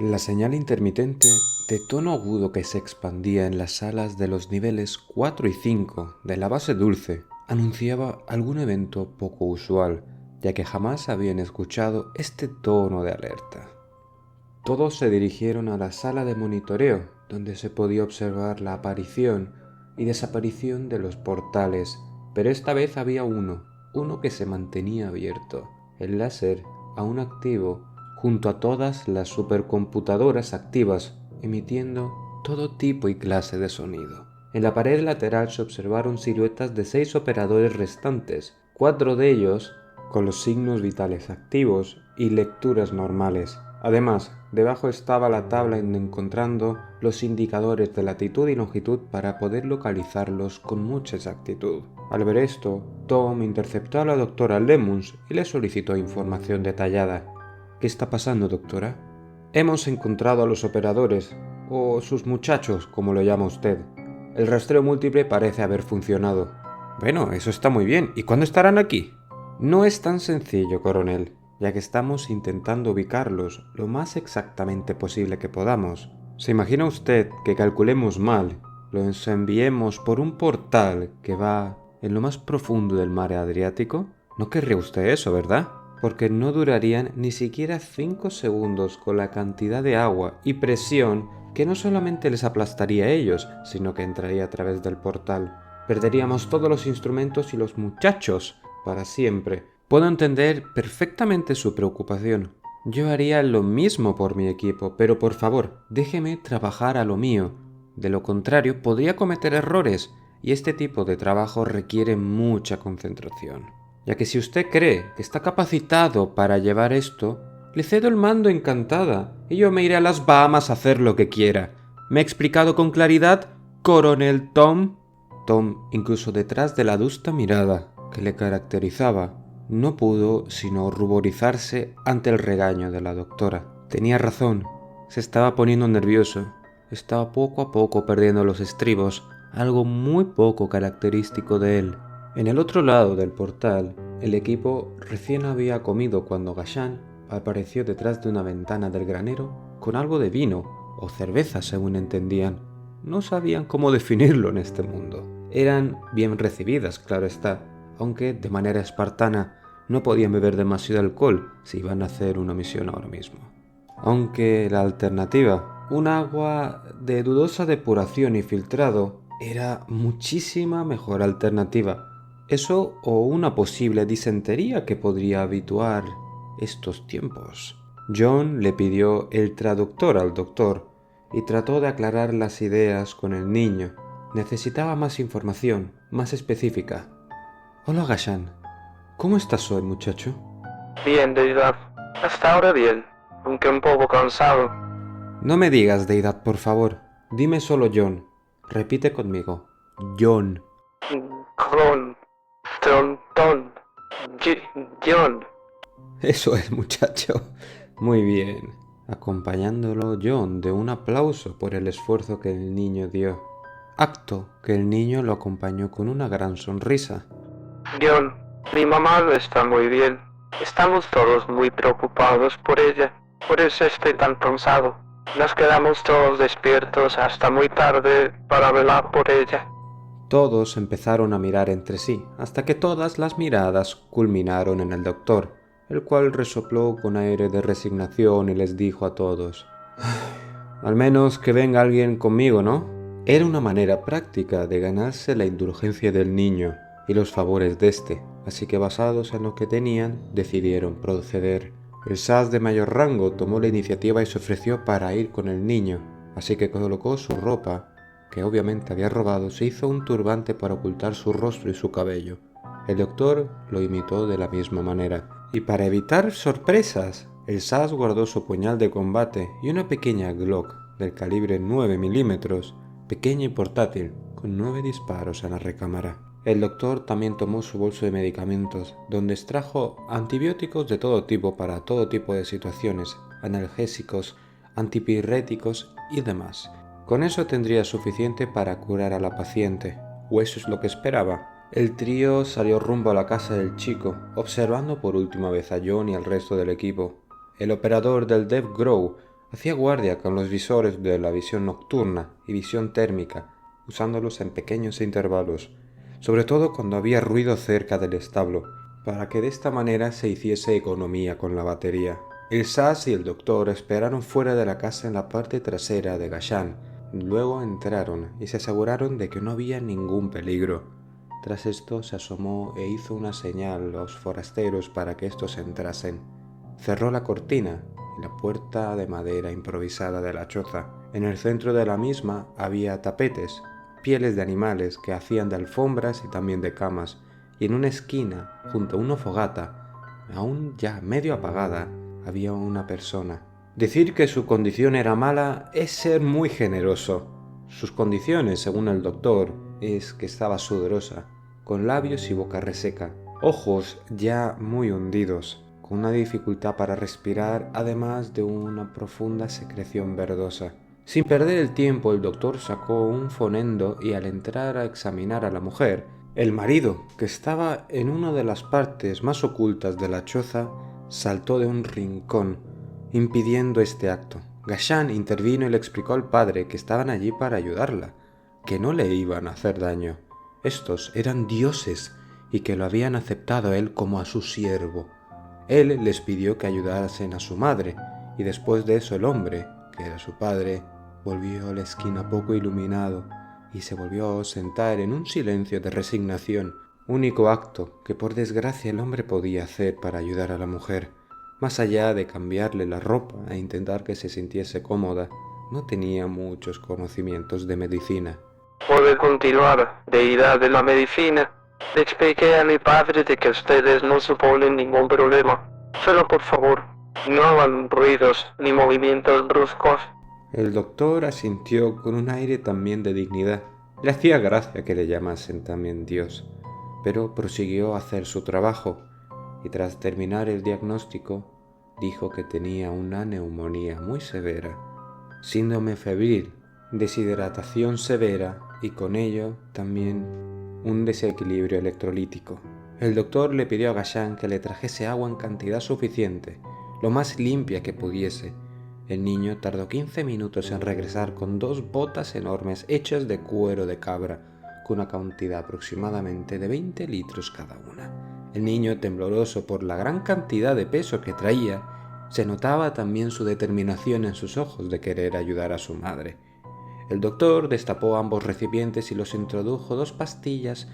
La señal intermitente de tono agudo que se expandía en las salas de los niveles 4 y 5 de la base dulce anunciaba algún evento poco usual, ya que jamás habían escuchado este tono de alerta. Todos se dirigieron a la sala de monitoreo, donde se podía observar la aparición y desaparición de los portales, pero esta vez había uno que se mantenía abierto, el láser aún activo, junto a todas las supercomputadoras activas, emitiendo todo tipo y clase de sonido. En la pared lateral se observaron siluetas de 6 operadores restantes, 4 de ellos con los signos vitales activos y lecturas normales. Además, debajo estaba la tabla encontrando los indicadores de latitud y longitud para poder localizarlos con mucha exactitud. Al ver esto, Tom interceptó a la doctora Lemons y le solicitó información detallada. ¿Qué está pasando, doctora? Hemos encontrado a los operadores, o sus muchachos, como lo llama usted. El rastreo múltiple parece haber funcionado. Bueno, eso está muy bien. ¿Y cuándo estarán aquí? No es tan sencillo, coronel, ya que estamos intentando ubicarlos lo más exactamente posible que podamos. ¿Se imagina usted que calculemos mal, los enviemos por un portal que va en lo más profundo del mar Adriático? No querría usted eso, ¿verdad? Porque no durarían ni siquiera 5 segundos con la cantidad de agua y presión que no solamente les aplastaría a ellos, sino que entraría a través del portal. Perderíamos todos los instrumentos y los muchachos para siempre. Puedo entender perfectamente su preocupación. Yo haría lo mismo por mi equipo, pero por favor, déjeme trabajar a lo mío. De lo contrario, podría cometer errores, y este tipo de trabajo requiere mucha concentración. Ya que si usted cree que está capacitado para llevar esto, le cedo el mando encantada, y yo me iré a las Bahamas a hacer lo que quiera. ¿Me he explicado con claridad, coronel Tom? Tom, incluso detrás de la adusta mirada que le caracterizaba, no pudo sino ruborizarse ante el regaño de la doctora. Tenía razón, se estaba poniendo nervioso, estaba poco a poco perdiendo los estribos, algo muy poco característico de él. En el otro lado del portal, el equipo recién había comido cuando Gashan apareció detrás de una ventana del granero con algo de vino o cerveza, según entendían. No sabían cómo definirlo en este mundo. Eran bien recibidas, claro está, aunque de manera espartana no podían beber demasiado alcohol si iban a hacer una misión ahora mismo. Aunque la alternativa, un agua de dudosa depuración y filtrado, era muchísima mejor alternativa. Eso o una posible disentería que podría habituar estos tiempos. John le pidió el traductor al doctor y trató de aclarar las ideas con el niño. Necesitaba más información, más específica. Hola, Gashan. ¿Cómo estás hoy, muchacho? Bien, Deidad. Hasta ahora bien, aunque un poco cansado. No me digas deidad, por favor. Dime solo John. Repite conmigo. John. Cron, Ton, John. Eso es, muchacho. Muy bien. Acompañándolo John de un aplauso por el esfuerzo que el niño dio. Acto que el niño lo acompañó con una gran sonrisa. John, mi mamá no está muy bien. Estamos todos muy preocupados por ella. Por eso estoy tan cansado. Nos quedamos todos despiertos hasta muy tarde para velar por ella. Todos empezaron a mirar entre sí, hasta que todas las miradas culminaron en el doctor, el cual resopló con aire de resignación y les dijo a todos: «Al menos que venga alguien conmigo, ¿no?». Era una manera práctica de ganarse la indulgencia del niño y los favores de éste, así que basados en lo que tenían, decidieron proceder. El SAS de mayor rango tomó la iniciativa y se ofreció para ir con el niño, así que colocó su ropa, que obviamente había robado, se hizo un turbante para ocultar su rostro y su cabello. El doctor lo imitó de la misma manera, y para evitar sorpresas, el SAS guardó su puñal de combate y una pequeña Glock del calibre 9 milímetros, pequeña y portátil, con 9 disparos en la recámara. El doctor también tomó su bolso de medicamentos, donde extrajo antibióticos de todo tipo para todo tipo de situaciones, analgésicos, antipirréticos y demás. Con eso tendría suficiente para curar a la paciente, o eso es lo que esperaba. El trío salió rumbo a la casa del chico, observando por última vez a John y al resto del equipo. El operador del Dev Grow Hacía guardia con los visores de la visión nocturna y visión térmica, usándolos en pequeños intervalos, sobre todo cuando había ruido cerca del establo, para que de esta manera se hiciese economía con la batería. El sas y el doctor esperaron fuera de la casa en la parte trasera de Gashan. Luego entraron y se aseguraron de que no había ningún peligro. Tras esto se asomó e hizo una señal a los forasteros para que estos entrasen. Cerró la cortina y la puerta de madera improvisada de la choza. En el centro de la misma había tapetes, pieles de animales que hacían de alfombras y también de camas, y en una esquina, junto a una fogata, aún ya medio apagada, había una persona. Decir que su condición era mala es ser muy generoso. Sus condiciones, según el doctor, es que estaba sudorosa, con labios y boca reseca, ojos ya muy hundidos, con una dificultad para respirar, además de una profunda secreción verdosa. Sin perder el tiempo, el doctor sacó un fonendo y al entrar a examinar a la mujer, el marido, que estaba en una de las partes más ocultas de la choza, saltó de un rincón, impidiendo este acto. Gashan intervino y le explicó al padre que estaban allí para ayudarla, que no le iban a hacer daño. Estos eran dioses y que lo habían aceptado a él como a su siervo. Él les pidió que ayudasen a su madre, y después de eso el hombre, que era su padre, volvió a la esquina poco iluminado y se volvió a sentar en un silencio de resignación, único acto que por desgracia el hombre podía hacer para ayudar a la mujer. Más allá de cambiarle la ropa e intentar que se sintiese cómoda, no tenía muchos conocimientos de medicina. Puede continuar, deidad de la medicina. Le expliqué a mi padre de que ustedes no suponen ningún problema. Solo por favor, no hagan ruidos ni movimientos bruscos. El doctor asintió con un aire también de dignidad. Le hacía gracia que le llamasen también Dios, pero prosiguió a hacer su trabajo y tras terminar el diagnóstico dijo que tenía una neumonía muy severa, síndrome febril, deshidratación severa y con ello también un desequilibrio electrolítico. El doctor le pidió a Gashan que le trajese agua en cantidad suficiente, lo más limpia que pudiese. El niño tardó 15 minutos en regresar con 2 botas enormes hechas de cuero de cabra, con una cantidad aproximadamente de 20 litros cada una. El niño, tembloroso por la gran cantidad de peso que traía, se notaba también su determinación en sus ojos de querer ayudar a su madre. El doctor destapó ambos recipientes y los introdujo 2 pastillas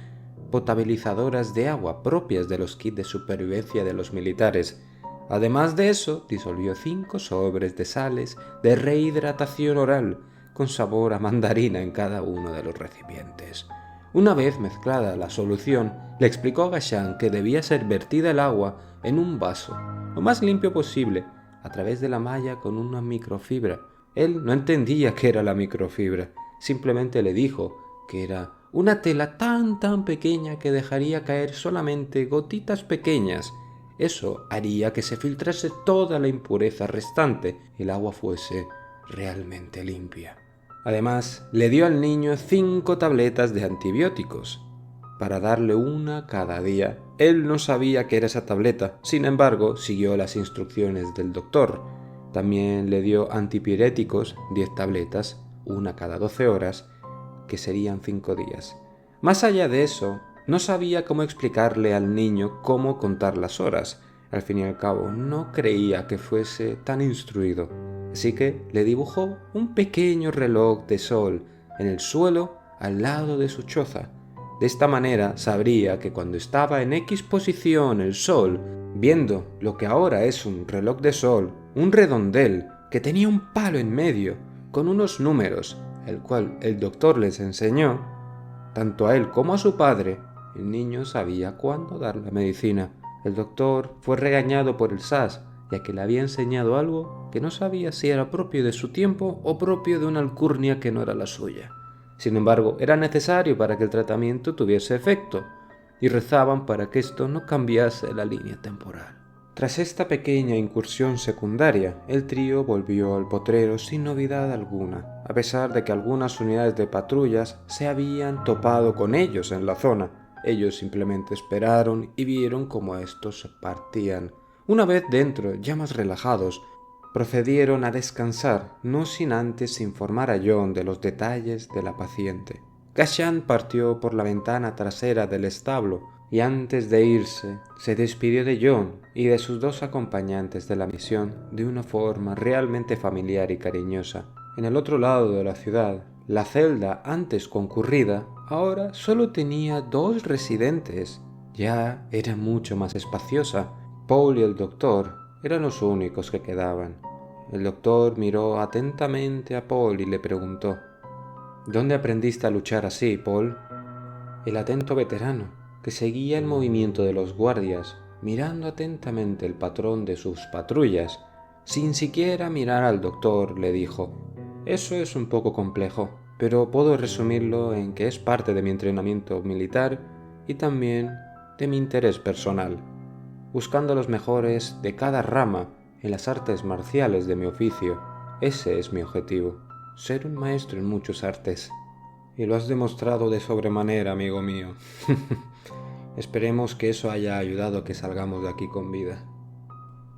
potabilizadoras de agua propias de los kits de supervivencia de los militares. Además de eso, disolvió 5 sobres de sales de rehidratación oral con sabor a mandarina en cada uno de los recipientes. Una vez mezclada la solución, le explicó a Gashan que debía ser vertida el agua en un vaso, lo más limpio posible, a través de la malla con una microfibra. Él no entendía qué era la microfibra, simplemente le dijo que era una tela tan pequeña que dejaría caer solamente gotitas pequeñas. Eso haría que se filtrase toda la impureza restante y el agua fuese realmente limpia. Además, le dio al niño 5 tabletas de antibióticos, para darle una cada día. Él no sabía qué era esa tableta, sin embargo, siguió las instrucciones del doctor. También le dio antipiréticos, 10 tabletas, una cada 12 horas, que serían 5 días. Más allá de eso, no sabía cómo explicarle al niño cómo contar las horas. Al fin y al cabo, no creía que fuese tan instruido. Así que le dibujó un pequeño reloj de sol en el suelo al lado de su choza. De esta manera sabría que cuando estaba en X posición el sol, viendo lo que ahora es un reloj de sol, un redondel que tenía un palo en medio con unos números, el cual el doctor les enseñó, tanto a él como a su padre, el niño sabía cuándo dar la medicina. El doctor fue regañado por el sas, ya que le había enseñado algo que no sabía si era propio de su tiempo o propio de una alcurnia que no era la suya. Sin embargo, era necesario para que el tratamiento tuviese efecto, y rezaban para que esto no cambiase la línea temporal. Tras esta pequeña incursión secundaria, el trío volvió al potrero sin novedad alguna, a pesar de que algunas unidades de patrullas se habían topado con ellos en la zona. Ellos simplemente esperaron y vieron cómo estos se partían. Una vez dentro, ya más relajados, procedieron a descansar, no sin antes informar a John de los detalles de la paciente. Gashant partió por la ventana trasera del establo y antes de irse se despidió de John y de sus dos acompañantes de la misión de una forma realmente familiar y cariñosa. En el otro lado de la ciudad, la celda antes concurrida ahora solo tenía 2 residentes. Ya era mucho más espaciosa. Paul y el doctor eran los únicos que quedaban. El doctor miró atentamente a Paul y le preguntó: ¿Dónde aprendiste a luchar así, Paul? El atento veterano, que seguía el movimiento de los guardias, mirando atentamente el patrón de sus patrullas, sin siquiera mirar al doctor, le dijo: Eso es un poco complejo, pero puedo resumirlo en que es parte de mi entrenamiento militar y también de mi interés personal, buscando los mejores de cada rama en las artes marciales de mi oficio. Ese es mi objetivo, ser un maestro en muchas artes. Y lo has demostrado de sobremanera, amigo mío. Esperemos que eso haya ayudado a que salgamos de aquí con vida.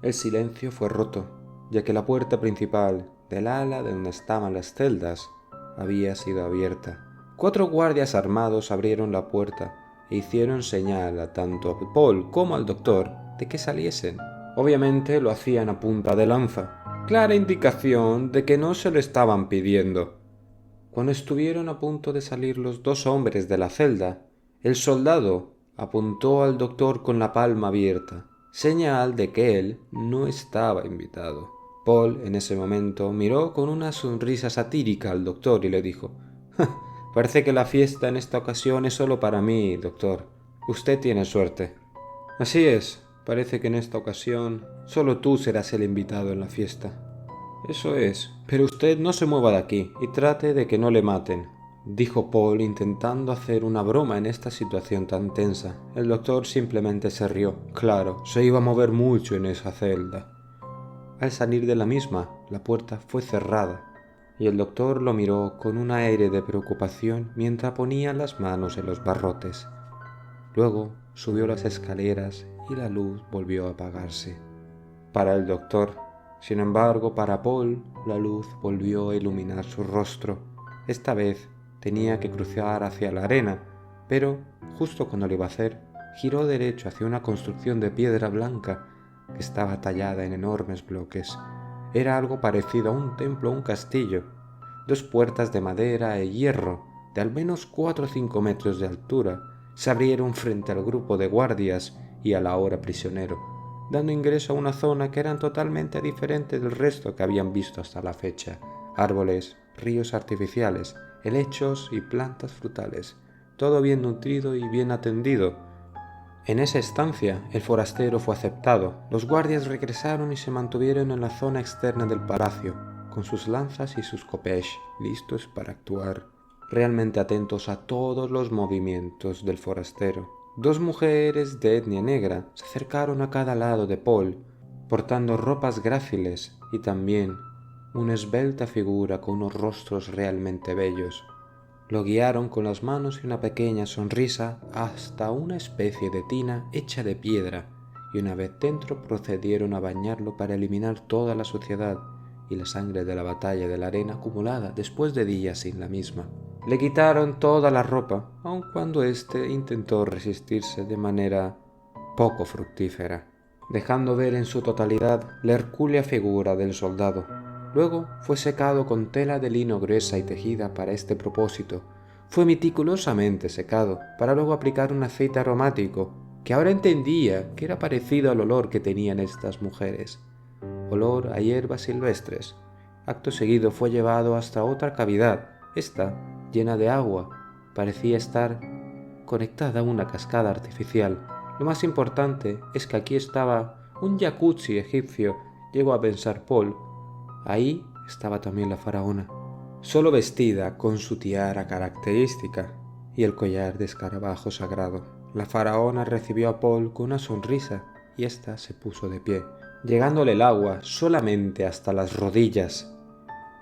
El silencio fue roto, ya que la puerta principal del ala de donde estaban las celdas había sido abierta. 4 guardias armados abrieron la puerta e hicieron señal a tanto a Paul como al doctor de que saliesen. Obviamente lo hacían a punta de lanza, clara indicación de que no se lo estaban pidiendo. Cuando estuvieron a punto de salir los 2 hombres de la celda, el soldado apuntó al doctor con la palma abierta, señal de que él no estaba invitado. Paul, en ese momento, miró con una sonrisa satírica al doctor y le dijo: «Parece que la fiesta en esta ocasión es solo para mí, doctor. Usted tiene suerte». «Así es, parece que en esta ocasión solo tú serás el invitado en la fiesta». «Eso es, pero usted no se mueva de aquí y trate de que no le maten», dijo Paul intentando hacer una broma en esta situación tan tensa. El doctor simplemente se rió. Claro, se iba a mover mucho en esa celda. Al salir de la misma, la puerta fue cerrada y el doctor lo miró con un aire de preocupación mientras ponía las manos en los barrotes. Luego subió las escaleras y la luz volvió a apagarse. Para el doctor, sin embargo, para Paul, la luz volvió a iluminar su rostro. Esta vez tenía que cruzar hacia la arena, pero justo cuando lo iba a hacer, giró derecho hacia una construcción de piedra blanca que estaba tallada en enormes bloques. Era algo parecido a un templo o un castillo. 2 puertas de madera e hierro, de al menos 4 o 5 metros de altura, se abrieron frente al grupo de guardias y al ahora prisionero, dando ingreso a una zona que era totalmente diferente del resto que habían visto hasta la fecha. Árboles, ríos artificiales, helechos y plantas frutales, todo bien nutrido y bien atendido. En esa estancia, el forastero fue aceptado. Los guardias regresaron y se mantuvieron en la zona externa del palacio, con sus lanzas y sus kopech, listos para actuar, realmente atentos a todos los movimientos del forastero. 2 mujeres de etnia negra se acercaron a cada lado de Paul, portando ropas gráciles y también una esbelta figura con unos rostros realmente bellos. Lo guiaron con las manos y una pequeña sonrisa hasta una especie de tina hecha de piedra, y una vez dentro procedieron a bañarlo para eliminar toda la suciedad y la sangre de la batalla de la arena acumulada después de días sin la misma. Le quitaron toda la ropa, aun cuando éste intentó resistirse de manera poco fructífera, dejando ver en su totalidad la hercúlea figura del soldado. Luego fue secado con tela de lino gruesa y tejida para este propósito. Fue meticulosamente secado para luego aplicar un aceite aromático que ahora entendía que era parecido al olor que tenían estas mujeres, olor a hierbas silvestres. Acto seguido fue llevado hasta otra cavidad, esta llena de agua, parecía estar conectada a una cascada artificial. Lo más importante es que aquí estaba un jacuzzi egipcio, llegó a pensar Paul. Ahí estaba también la faraona, solo vestida con su tiara característica y el collar de escarabajo sagrado. La faraona recibió a Paul con una sonrisa y ésta se puso de pie, llegándole el agua solamente hasta las rodillas.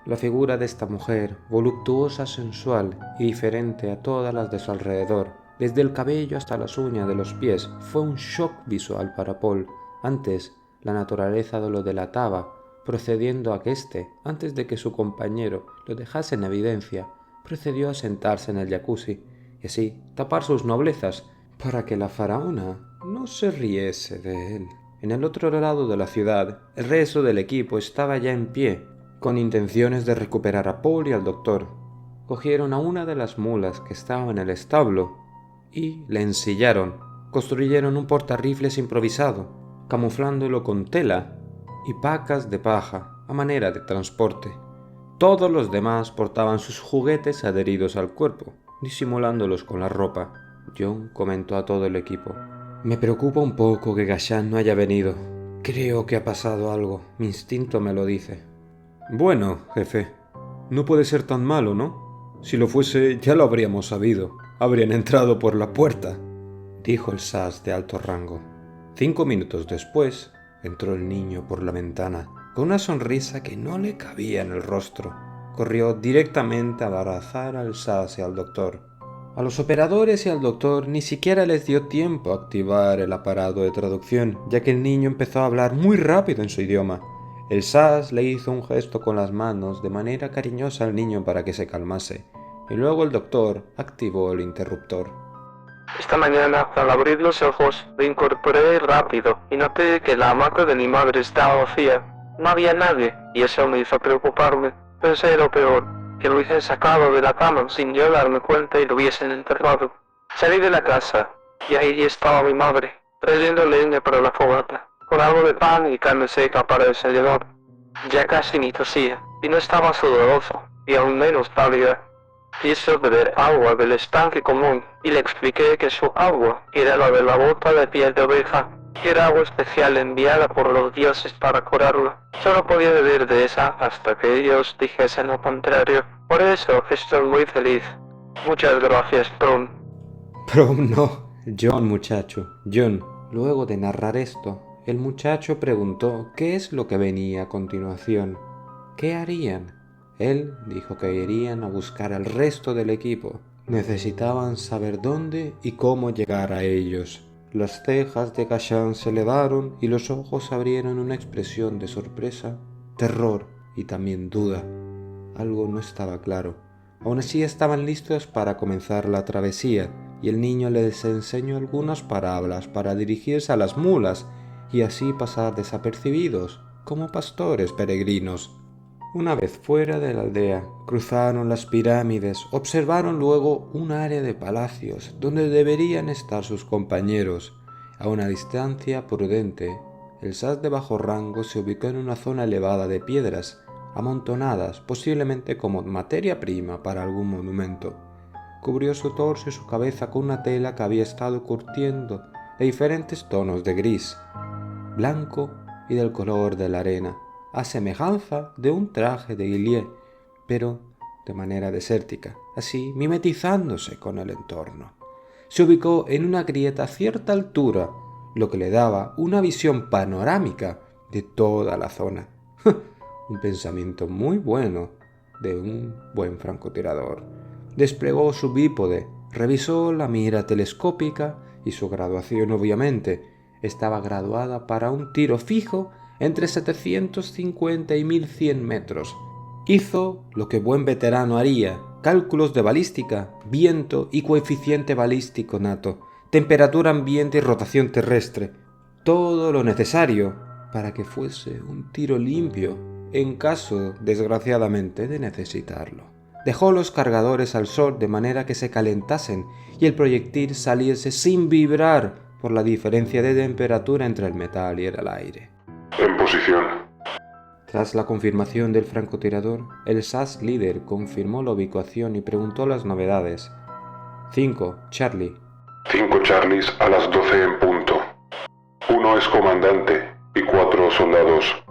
La figura de esta mujer, voluptuosa, sensual y diferente a todas las de su alrededor, desde el cabello hasta las uñas de los pies, fue un shock visual para Paul. Antes, la naturaleza lo delataba, procediendo a que éste, antes de que su compañero lo dejase en evidencia, procedió a sentarse en el jacuzzi y así tapar sus noblezas para que la faraona no se riese de él. En el otro lado de la ciudad, el resto del equipo estaba ya en pie, con intenciones de recuperar a Paul y al doctor. Cogieron a una de las mulas que estaba en el establo y le ensillaron. Construyeron un portarrifles improvisado, camuflándolo con tela y pacas de paja a manera de transporte. Todos los demás portaban sus juguetes adheridos al cuerpo, disimulándolos con la ropa. John comentó a todo el equipo: «Me preocupa un poco que Gashan no haya venido. Creo que ha pasado algo. Mi instinto me lo dice». «Bueno, jefe, no puede ser tan malo, ¿no? Si lo fuese, ya lo habríamos sabido. Habrían entrado por la puerta», dijo el SAS de alto rango. 5 minutos después, entró el niño por la ventana, con una sonrisa que no le cabía en el rostro. Corrió directamente a abrazar al SAS y al doctor. A los operadores y al doctor ni siquiera les dio tiempo a activar el aparato de traducción, ya que el niño empezó a hablar muy rápido en su idioma. El SAS le hizo un gesto con las manos de manera cariñosa al niño para que se calmase, y luego el doctor activó el interruptor. Esta mañana, al abrir los ojos, me incorporé rápido y noté que la hamaca de mi madre estaba vacía. No había nadie, y eso me hizo preocuparme. Pensé lo peor, que lo hubiesen sacado de la cama sin yo darme cuenta y lo hubiesen enterrado. Salí de la casa, y ahí estaba mi madre, trayendo leña para la fogata, con algo de pan y carne seca para desayunar. Ya casi ni tosía, y no estaba sudoroso, y aún menos pálida. Quiso beber agua del estanque común y le expliqué que su agua era la de la bota de piel de oveja, que era agua especial enviada por los dioses para curarlo. Solo podía beber de esa hasta que ellos dijesen lo contrario. Por eso estoy muy feliz. Muchas gracias, Tom. Prom no, John, muchacho, John. Luego de narrar esto, el muchacho preguntó qué es lo que venía a continuación. ¿Qué harían? Él dijo que irían a buscar al resto del equipo. Necesitaban saber dónde y cómo llegar a ellos. Las cejas de Gashan se elevaron y los ojos abrieron una expresión de sorpresa, terror y también duda. Algo no estaba claro. Aún así estaban listos para comenzar la travesía, y el niño les enseñó algunas palabras para dirigirse a las mulas y así pasar desapercibidos, como pastores peregrinos. Una vez fuera de la aldea, cruzaron las pirámides, observaron luego un área de palacios donde deberían estar sus compañeros. A una distancia prudente, el SAS de bajo rango se ubicó en una zona elevada de piedras, amontonadas posiblemente como materia prima para algún monumento. Cubrió su torso y su cabeza con una tela que había estado curtiendo de diferentes tonos de gris, blanco y del color de la arena, a semejanza de un traje de Guillier, pero de manera desértica, así mimetizándose con el entorno. Se ubicó en una grieta a cierta altura, lo que le daba una visión panorámica de toda la zona. Un pensamiento muy bueno de un buen francotirador. Desplegó su bípode, revisó la mira telescópica y su graduación obviamente estaba graduada para un tiro fijo entre 750 y 1100 metros. Hizo lo que buen veterano haría: cálculos de balística, viento y coeficiente balístico nato, temperatura ambiente y rotación terrestre, todo lo necesario para que fuese un tiro limpio en caso, desgraciadamente, de necesitarlo. Dejó los cargadores al sol de manera que se calentasen y el proyectil saliese sin vibrar por la diferencia de temperatura entre el metal y el aire. En posición. Tras la confirmación del francotirador, el SAS líder confirmó la ubicación y preguntó las novedades. 5, Charlie. 5 Charlies a las 12 en punto. 1 es comandante y 4 soldados.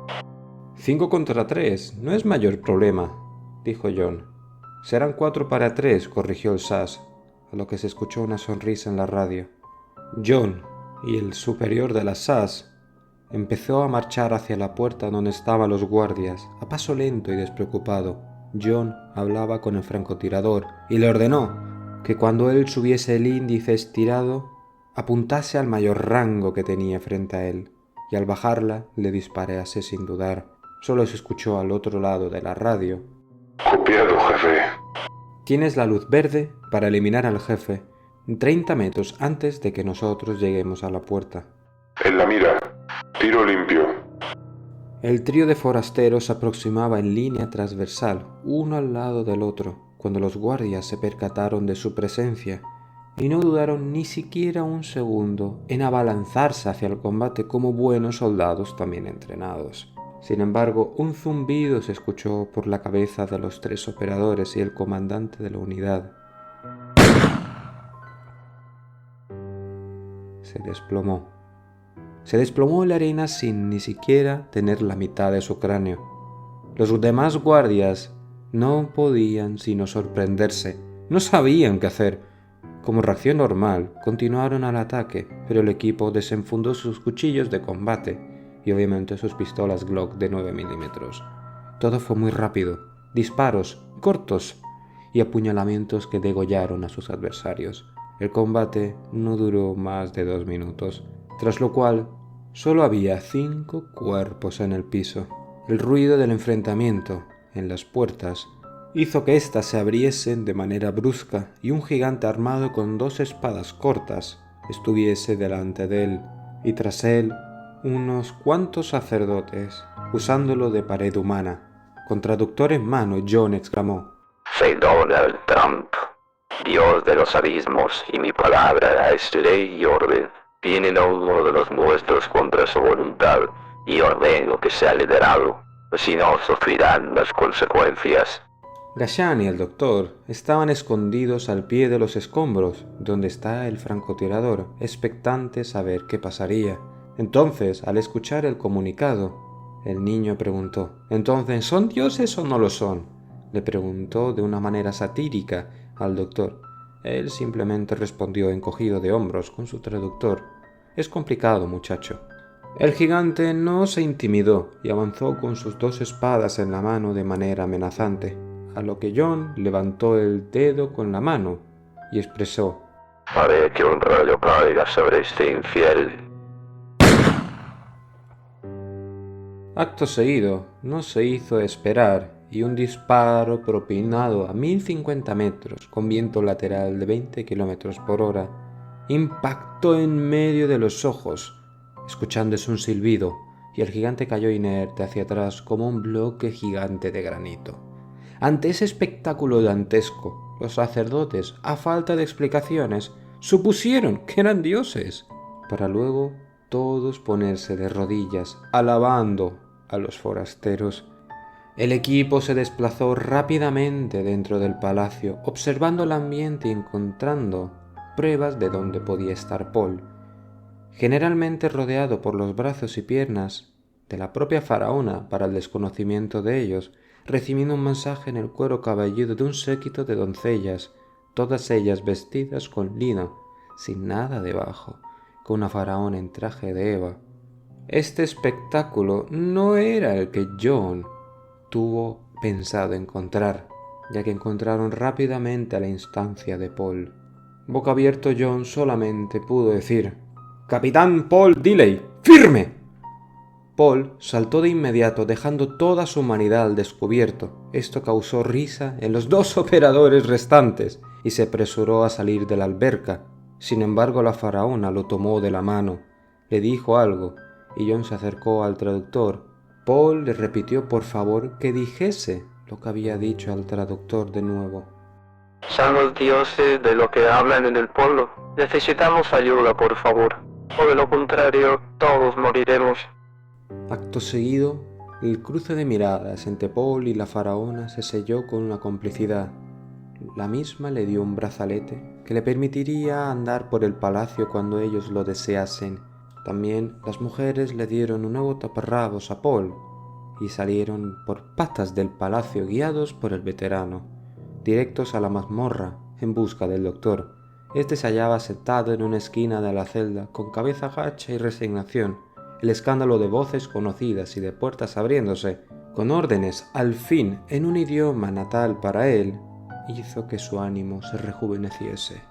5 contra 3, no es mayor problema, dijo John. Serán 4 para 3, corrigió el SAS, a lo que se escuchó una sonrisa en la radio. John y el superior de la SAS empezó a marchar hacia la puerta donde estaban los guardias, a paso lento y despreocupado. John hablaba con el francotirador y le ordenó que cuando él subiese el índice estirado, apuntase al mayor rango que tenía frente a él, y al bajarla le disparase sin dudar. Solo se escuchó al otro lado de la radio: Copiado, jefe. tienes la luz verde para eliminar al jefe 30 metros antes de que nosotros lleguemos a la puerta. En la mira. Tiro limpio. El trío de forasteros se aproximaba en línea transversal, uno al lado del otro, cuando los guardias se percataron de su presencia y no dudaron ni siquiera un segundo en abalanzarse hacia el combate como buenos soldados también entrenados. Sin embargo, un zumbido se escuchó por la cabeza de los 3 operadores y el comandante de la unidad. Se desplomó. Se desplomó en la arena sin ni siquiera tener la mitad de su cráneo. Los demás guardias no podían sino sorprenderse. No sabían qué hacer. Como reacción normal, continuaron al ataque, pero el equipo desenfundó sus cuchillos de combate y obviamente sus pistolas Glock de 9 milímetros. Todo fue muy rápido, disparos cortos y apuñalamientos que degollaron a sus adversarios. El combate no duró más de 2 minutos, tras lo cual solo había 5 cuerpos en el piso. El ruido del enfrentamiento en las puertas hizo que éstas se abriesen de manera brusca y un gigante armado con 2 espadas cortas estuviese delante de él, y tras él unos cuantos sacerdotes, usándolo de pared humana. Con traductor en mano, John exclamó: Soy Donald Trump, Dios de los abismos, y mi palabra es ley y orden. Vienen a uno de los nuestros contra su voluntad, y ordeno que sea liberado, si no sufrirán las consecuencias. Gashan y el doctor estaban escondidos al pie de los escombros, donde está el francotirador, expectantes a ver qué pasaría. Entonces, al escuchar el comunicado, el niño preguntó: ¿Entonces son dioses o no lo son? Le preguntó de una manera satírica al doctor. Él simplemente respondió encogido de hombros con su traductor: es complicado, muchacho. El gigante no se intimidó y avanzó con sus 2 espadas en la mano de manera amenazante, a lo que John levantó el dedo con la mano y expresó: Haré que un rayo caiga sobre este infiel. Acto seguido, no se hizo esperar y un disparo propinado a 1050 metros con viento lateral de 20 km por hora impactó en medio de los ojos, escuchándose un silbido, y el gigante cayó inerte hacia atrás como un bloque gigante de granito. Ante ese espectáculo dantesco, los sacerdotes, a falta de explicaciones, supusieron que eran dioses, para luego todos ponerse de rodillas, alabando a los forasteros. El equipo se desplazó rápidamente dentro del palacio, observando el ambiente y encontrando pruebas de dónde podía estar Paul, generalmente rodeado por los brazos y piernas de la propia faraona para el desconocimiento de ellos, recibiendo un mensaje en el cuero cabelludo de un séquito de doncellas, todas ellas vestidas con lino, sin nada debajo, con una faraona en traje de Eva. Este espectáculo no era el que John tuvo pensado encontrar, ya que encontraron rápidamente a la instancia de Paul. Boca abierto, John solamente pudo decir: «Capitán Paul Dilley, firme». Paul saltó de inmediato, dejando toda su humanidad al descubierto. Esto causó risa en los 2 operadores restantes y se apresuró a salir de la alberca. Sin embargo, la faraona lo tomó de la mano, le dijo algo y John se acercó al traductor. Paul le repitió por favor que dijese lo que había dicho al traductor de nuevo. Son los dioses de lo que hablan en el pueblo. Necesitamos ayuda, por favor, o de lo contrario, todos moriremos. Acto seguido, el cruce de miradas entre Paul y la faraona se selló con una complicidad. La misma le dio un brazalete que le permitiría andar por el palacio cuando ellos lo deseasen. También las mujeres le dieron un nuevo taparrabos a Paul y salieron por patas del palacio guiados por el veterano, directos a la mazmorra en busca del doctor. Este se hallaba sentado en una esquina de la celda con cabeza gacha y resignación. El escándalo de voces conocidas y de puertas abriéndose, con órdenes al fin en un idioma natal para él, hizo que su ánimo se rejuveneciese.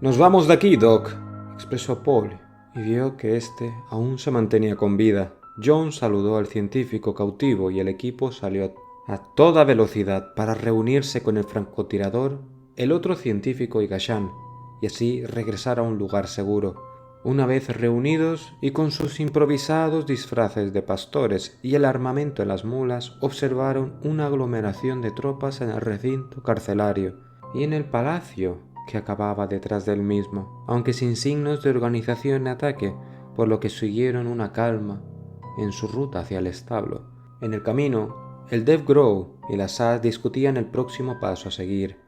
«Nos vamos de aquí, Doc», expresó Paul, y vio que éste aún se mantenía con vida. John saludó al científico cautivo y el equipo salió a toda velocidad para reunirse con el francotirador, el otro científico y Gashan, y así regresar a un lugar seguro. Una vez reunidos y con sus improvisados disfraces de pastores y el armamento en las mulas, observaron una aglomeración de tropas en el recinto carcelario y en el palacio que acababa detrás del mismo, aunque sin signos de organización ni ataque, por lo que siguieron una calma en su ruta hacia el establo. En el camino, el Dev Grow y la SAS discutían el próximo paso a seguir.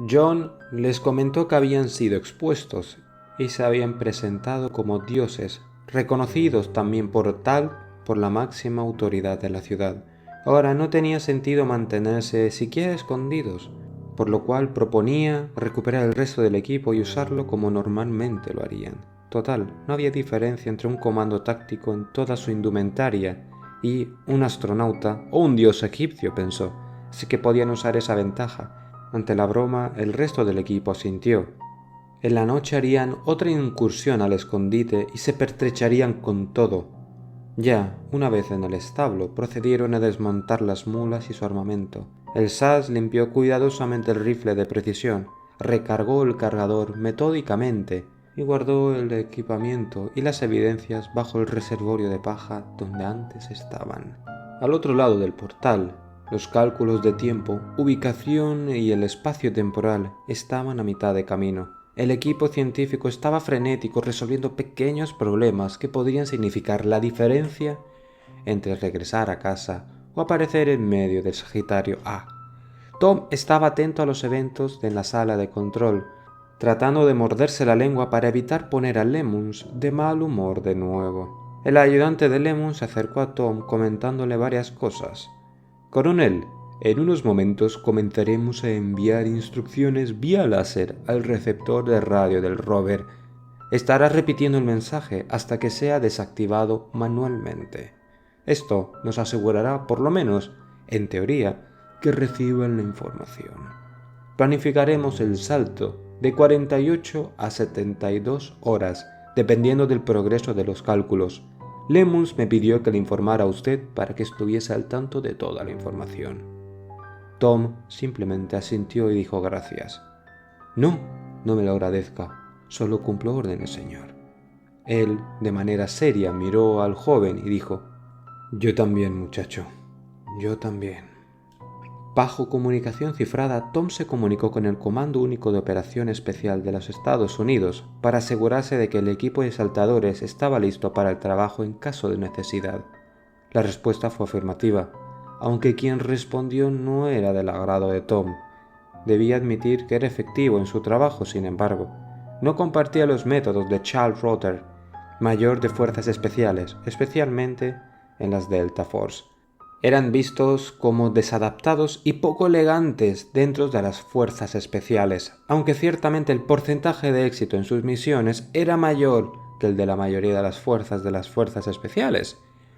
John les comentó que habían sido expuestos y se habían presentado como dioses, reconocidos también por la máxima autoridad de la ciudad. Ahora no tenía sentido mantenerse siquiera escondidos, por lo cual proponía recuperar el resto del equipo y usarlo como normalmente lo harían. Total, no había diferencia entre un comando táctico en toda su indumentaria y un astronauta o un dios egipcio, pensó, así que podían usar esa ventaja. Ante la broma, el resto del equipo asintió. En la noche harían otra incursión al escondite y se pertrecharían con todo. Ya, una vez en el establo, procedieron a desmontar las mulas y su armamento. El SAS limpió cuidadosamente el rifle de precisión, recargó el cargador metódicamente y guardó el equipamiento y las evidencias bajo el reservorio de paja donde antes estaban. Al otro lado del portal, los cálculos de tiempo, ubicación y el espacio temporal estaban a mitad de camino. El equipo científico estaba frenético resolviendo pequeños problemas que podrían significar la diferencia entre regresar a casa o aparecer en medio del Sagitario A. Tom estaba atento a los eventos en la sala de control, tratando de morderse la lengua para evitar poner a Lemons de mal humor de nuevo. El ayudante de Lemons se acercó a Tom comentándole varias cosas. «Coronel, en unos momentos comenzaremos a enviar instrucciones vía láser al receptor de radio del rover. Estará repitiendo el mensaje hasta que sea desactivado manualmente. Esto nos asegurará, por lo menos, en teoría, que reciban la información. Planificaremos el salto de 48 a 72 horas, dependiendo del progreso de los cálculos. Lemons me pidió que le informara a usted para que estuviese al tanto de toda la información». Tom simplemente asintió y dijo gracias. No me lo agradezca, solo cumplo órdenes, señor. Él, de manera seria, miró al joven y dijo, yo también, muchacho, yo también. Bajo comunicación cifrada, Tom se comunicó con el Comando Único de Operación Especial de los Estados Unidos para asegurarse de que el equipo de saltadores estaba listo para el trabajo en caso de necesidad. La respuesta fue afirmativa, aunque quien respondió no era del agrado de Tom. Debía admitir que era efectivo en su trabajo, sin embargo. No compartía los métodos de Charles Rotter, mayor de fuerzas especiales, especialmente en las Delta Force. Eran vistos como desadaptados y poco elegantes dentro de las fuerzas especiales, aunque ciertamente el porcentaje de éxito en sus misiones era mayor que el de la mayoría de las fuerzas especiales.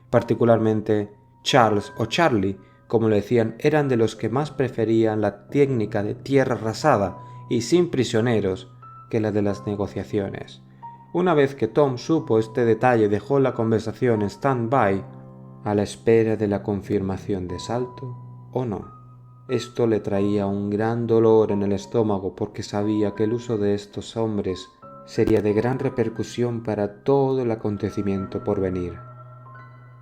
Particularmente Charles o Charlie, como le decían, eran de los que más preferían la técnica de tierra arrasada y sin prisioneros que la de las negociaciones. Una vez que Tom supo este detalle, dejó la conversación en stand-by a la espera de la confirmación de salto o no. Esto le traía un gran dolor en el estómago porque sabía que el uso de estos hombres sería de gran repercusión para todo el acontecimiento por venir.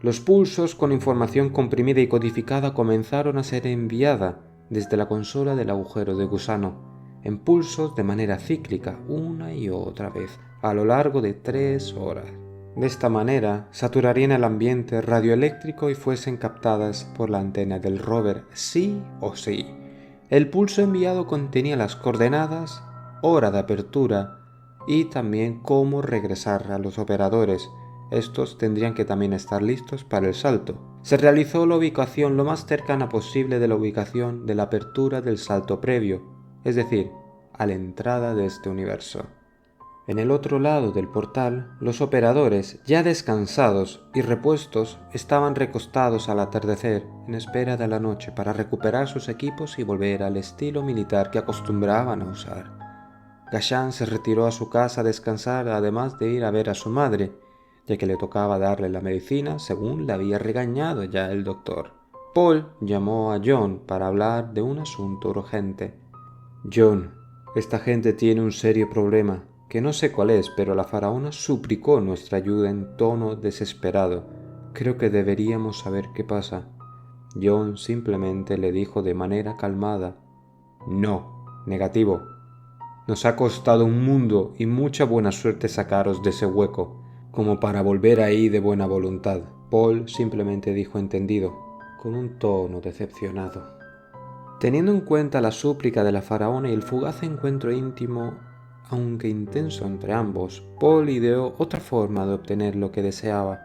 Los pulsos con información comprimida y codificada comenzaron a ser enviada desde la consola del agujero de gusano, en pulsos de manera cíclica, una y otra vez, a lo largo de 3 horas. De esta manera, saturarían el ambiente radioeléctrico y fuesen captadas por la antena del rover sí o sí. El pulso enviado contenía las coordenadas, hora de apertura y también cómo regresar a los operadores. Estos tendrían que también estar listos para el salto. Se realizó la ubicación lo más cercana posible de la ubicación de la apertura del salto previo, es decir, a la entrada de este universo. En el otro lado del portal, los operadores, ya descansados y repuestos, estaban recostados al atardecer en espera de la noche para recuperar sus equipos y volver al estilo militar que acostumbraban a usar. Gashan se retiró a su casa a descansar, además de ir a ver a su madre. ya que le tocaba darle la medicina según le había regañado ya el doctor. Paul llamó a John para hablar de un asunto urgente. «John, esta gente tiene un serio problema, que no sé cuál es, pero la faraona suplicó nuestra ayuda en tono desesperado. Creo que deberíamos saber qué pasa». John simplemente le dijo de manera calmada: «No, negativo. Nos ha costado un mundo y mucha buena suerte sacaros de ese hueco, como para volver ahí de buena voluntad». Paul simplemente dijo entendido, con un tono decepcionado. Teniendo en cuenta la súplica de la faraona y el fugaz encuentro íntimo, aunque intenso entre ambos, Paul ideó otra forma de obtener lo que deseaba.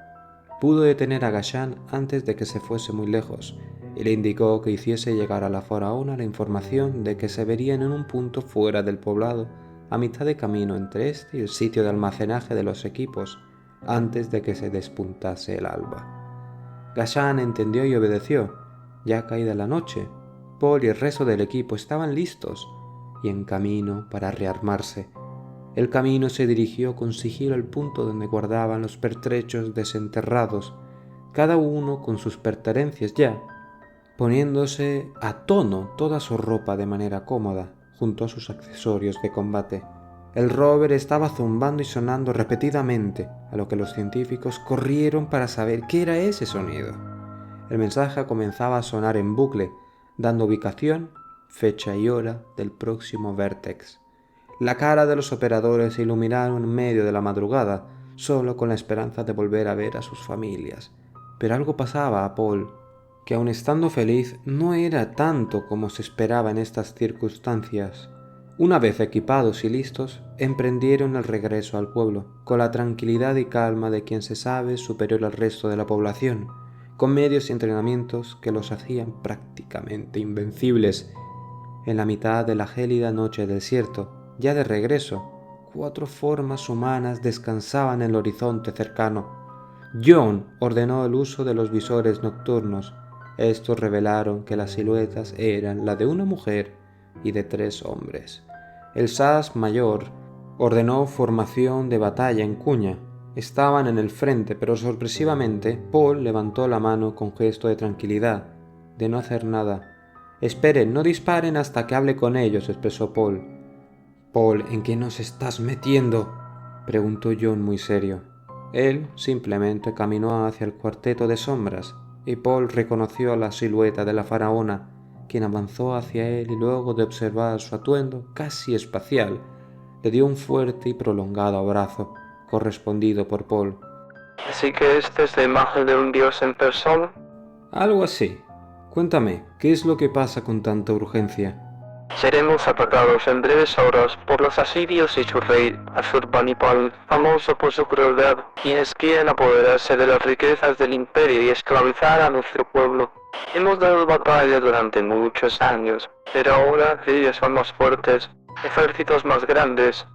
Pudo detener a Ghassan antes de que se fuese muy lejos, y le indicó que hiciese llegar a la faraona la información de que se verían en un punto fuera del poblado, a mitad de camino entre este y el sitio de almacenaje de los equipos, antes de que se despuntase el alba. Ghassan entendió y obedeció. Ya caída la noche, Paul y el resto del equipo estaban listos y en camino para rearmarse. El camino se dirigió con sigilo al punto donde guardaban los pertrechos desenterrados, cada uno con sus pertenencias ya, poniéndose a tono toda su ropa de manera cómoda, junto a sus accesorios de combate. El rover estaba zumbando y sonando repetidamente, a lo que los científicos corrieron para saber qué era ese sonido. El mensaje comenzaba a sonar en bucle, dando ubicación, fecha y hora del próximo vértex. La cara de los operadores se iluminaron en medio de la madrugada, solo con la esperanza de volver a ver a sus familias. Pero algo pasaba a Paul, que aun estando feliz, no era tanto como se esperaba en estas circunstancias. Una vez equipados y listos, emprendieron el regreso al pueblo, con la tranquilidad y calma de quien se sabe superior al resto de la población, con medios y entrenamientos que los hacían prácticamente invencibles. En la mitad de la gélida noche del desierto, ya de regreso, 4 formas humanas descansaban en el horizonte cercano. John ordenó el uso de los visores nocturnos. Estos revelaron que las siluetas eran la de una mujer y de 3 hombres. El SAS mayor ordenó formación de batalla en cuña. Estaban en el frente, pero sorpresivamente Paul levantó la mano con gesto de tranquilidad, de no hacer nada. «Esperen, no disparen hasta que hable con ellos», expresó Paul. «Paul, ¿en qué nos estás metiendo?», preguntó John muy serio. Él simplemente caminó hacia el cuarteto de sombras, y Paul reconoció la silueta de la faraona, quien avanzó hacia él y luego de observar su atuendo casi espacial, le dio un fuerte y prolongado abrazo, correspondido por Paul. ¿Así que esta es la imagen de un dios en persona? Algo así. Cuéntame, ¿qué es lo que pasa con tanta urgencia? Seremos atacados en breves horas por los asirios y su rey, Ashurbanipal, famoso por su crueldad, quienes quieren apoderarse de las riquezas del imperio y esclavizar a nuestro pueblo. Hemos dado batalla durante muchos años, pero ahora ellos son más fuertes, ejércitos más grandes,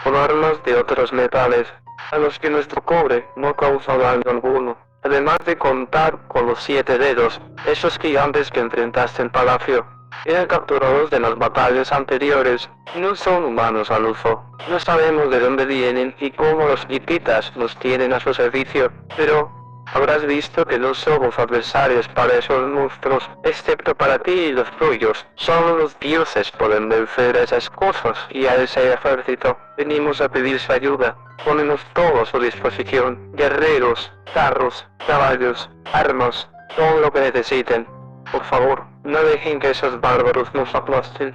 con armas de otros metales, a los que nuestro cobre no causa daño alguno. Además de contar con los 7 dedos, esos gigantes que enfrentaste en palacio, eran capturados de las batallas anteriores, no son humanos al uso. No sabemos de dónde vienen y cómo los hipitas los tienen a su servicio, pero habrás visto que no somos adversarios para esos monstruos, excepto para ti y los tuyos. Solo los dioses pueden vencer a esas cosas y a ese ejército. Venimos a pedir su ayuda. Ponemos todo a su disposición: guerreros, carros, caballos, armas, todo lo que necesiten. Por favor, no dejen que esos bárbaros nos aplasten.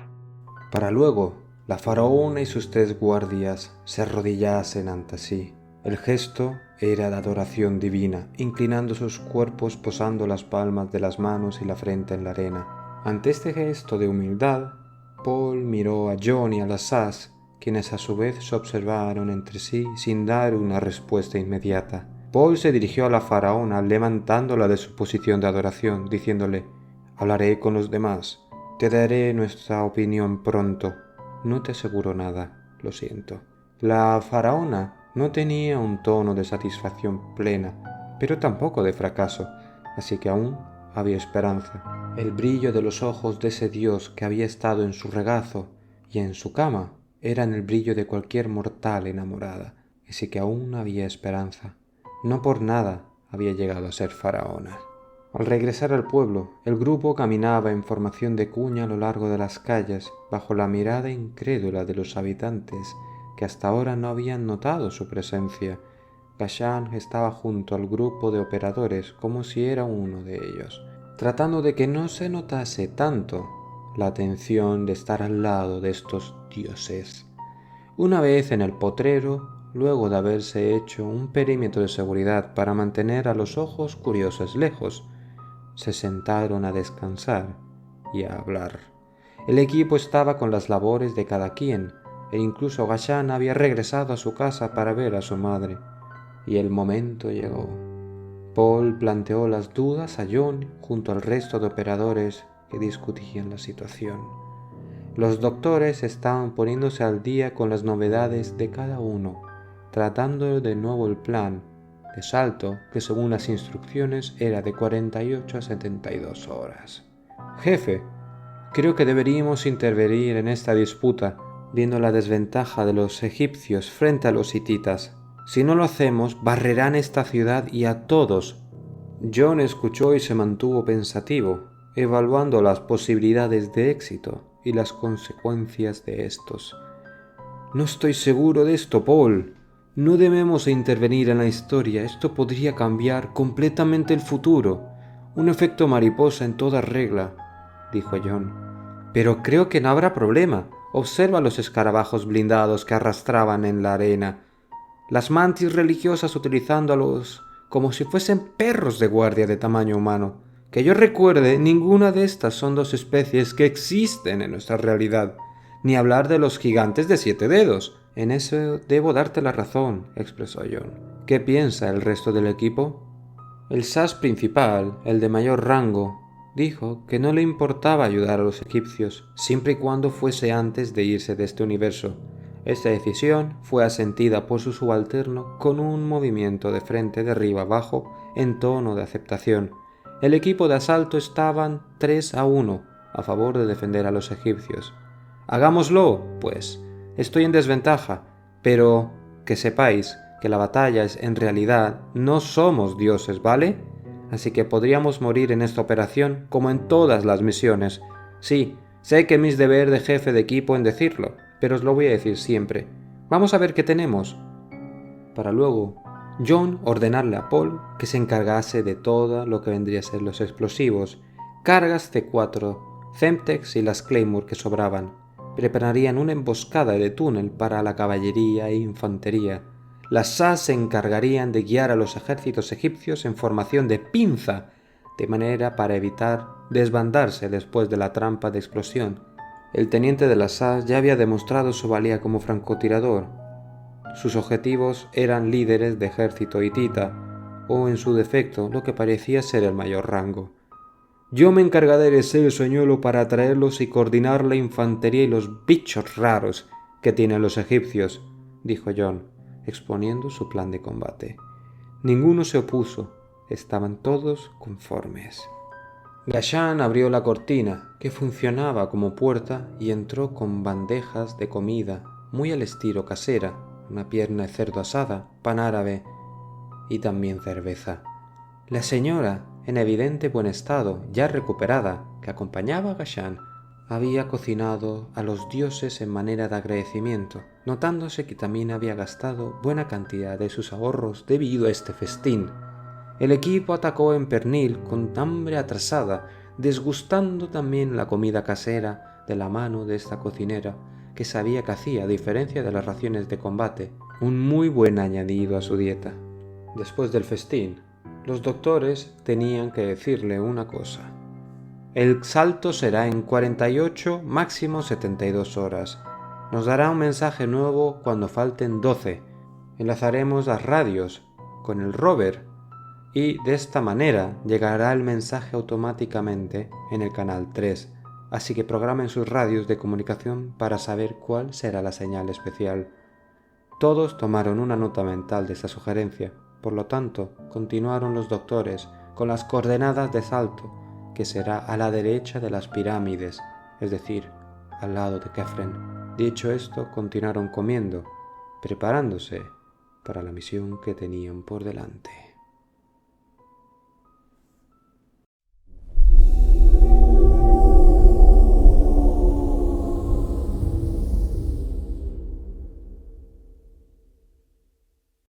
Para luego, la faraona y sus 3 guardias se arrodillasen ante sí. El gesto era de adoración divina, inclinando sus cuerpos, posando las palmas de las manos y la frente en la arena. Ante este gesto de humildad, Paul miró a John y a las SAS, quienes a su vez se observaron entre sí sin dar una respuesta inmediata. Paul se dirigió a la faraona levantándola de su posición de adoración, diciéndole: «Hablaré con los demás. Te daré nuestra opinión pronto. No te aseguro nada, lo siento». La faraona no tenía un tono de satisfacción plena, pero tampoco de fracaso, así que aún había esperanza. El brillo de los ojos de ese dios que había estado en su regazo y en su cama eran el brillo de cualquier mortal enamorada, así que aún había esperanza. No por nada había llegado a ser faraona. Al regresar al pueblo, el grupo caminaba en formación de cuña a lo largo de las calles, bajo la mirada incrédula de los habitantes, que hasta ahora no habían notado su presencia. Ghassan estaba junto al grupo de operadores como si era uno de ellos, tratando de que no se notase tanto la atención de estar al lado de estos dioses. Una vez en el potrero, luego de haberse hecho un perímetro de seguridad para mantener a los ojos curiosos lejos, se sentaron a descansar y a hablar. El equipo estaba con las labores de cada quien, e incluso Ghassan había regresado a su casa para ver a su madre. Y el momento llegó. Paul planteó las dudas a John junto al resto de operadores que discutían la situación. Los doctores estaban poniéndose al día con las novedades de cada uno, tratando de nuevo el plan de salto, que según las instrucciones era de 48 a 72 horas. Jefe, creo que deberíamos intervenir en esta disputa, viendo la desventaja de los egipcios frente a los hititas. Si no lo hacemos, barrerán esta ciudad y a todos. John escuchó y se mantuvo pensativo, evaluando las posibilidades de éxito y las consecuencias de estos. No estoy seguro de esto, Paul. No debemos intervenir en la historia, esto podría cambiar completamente el futuro. Un efecto mariposa en toda regla, dijo John. Pero creo que no habrá problema. Observa los escarabajos blindados que arrastraban en la arena. Las mantis religiosas utilizándolos como si fuesen perros de guardia de tamaño humano. Que yo recuerde, ninguna de estas son dos especies que existen en nuestra realidad. Ni hablar de los gigantes de 7 dedos. En eso debo darte la razón, expresó John. ¿Qué piensa el resto del equipo? El SAS principal, el de mayor rango, dijo que no le importaba ayudar a los egipcios, siempre y cuando fuese antes de irse de este universo. Esta decisión fue asentida por su subalterno con un movimiento de frente de arriba abajo en tono de aceptación. El equipo de asalto estaban 3-1 a favor de defender a los egipcios. Hagámoslo, pues. Estoy en desventaja, pero que sepáis que la batalla es en realidad no somos dioses, ¿vale? Así que podríamos morir en esta operación como en todas las misiones. Sí, sé que es mi deber de jefe de equipo en decirlo, pero os lo voy a decir siempre. Vamos a ver qué tenemos. Para luego, John ordenarle a Paul que se encargase de todo lo que vendría a ser los explosivos, cargas C4, Semtex y las Claymore que sobraban. Prepararían una emboscada de túnel para la caballería e infantería. Las SAS se encargarían de guiar a los ejércitos egipcios en formación de pinza, de manera para evitar desbandarse después de la trampa de explosión. El teniente de las SAS ya había demostrado su valía como francotirador. Sus objetivos eran líderes de ejército hitita, o en su defecto lo que parecía ser el mayor rango. Yo me encargaré de ser el señuelo para atraerlos y coordinar la infantería y los bichos raros que tienen los egipcios, dijo John, exponiendo su plan de combate. Ninguno se opuso, estaban todos conformes. Ghassan abrió la cortina, que funcionaba como puerta, y entró con bandejas de comida, muy al estilo casera, una pierna de cerdo asada, pan árabe y también cerveza. La señora, en evidente buen estado, ya recuperada, que acompañaba a Ghassan, había cocinado a los dioses en manera de agradecimiento, notándose que también había gastado buena cantidad de sus ahorros debido a este festín. El equipo atacó en pernil con hambre atrasada, desgustando también la comida casera de la mano de esta cocinera, que sabía que hacía, a diferencia de las raciones de combate, un muy buen añadido a su dieta. Después del festín, los doctores tenían que decirle una cosa. El salto será en 48, máximo 72 horas. Nos dará un mensaje nuevo cuando falten 12. Enlazaremos las radios con el rover y de esta manera llegará el mensaje automáticamente en el canal 3. Así que programen sus radios de comunicación para saber cuál será la señal especial. Todos tomaron una nota mental de esta sugerencia. Por lo tanto, continuaron los doctores con las coordenadas de salto, que será a la derecha de las pirámides, es decir, al lado de Kefren. Dicho esto, continuaron comiendo, preparándose para la misión que tenían por delante.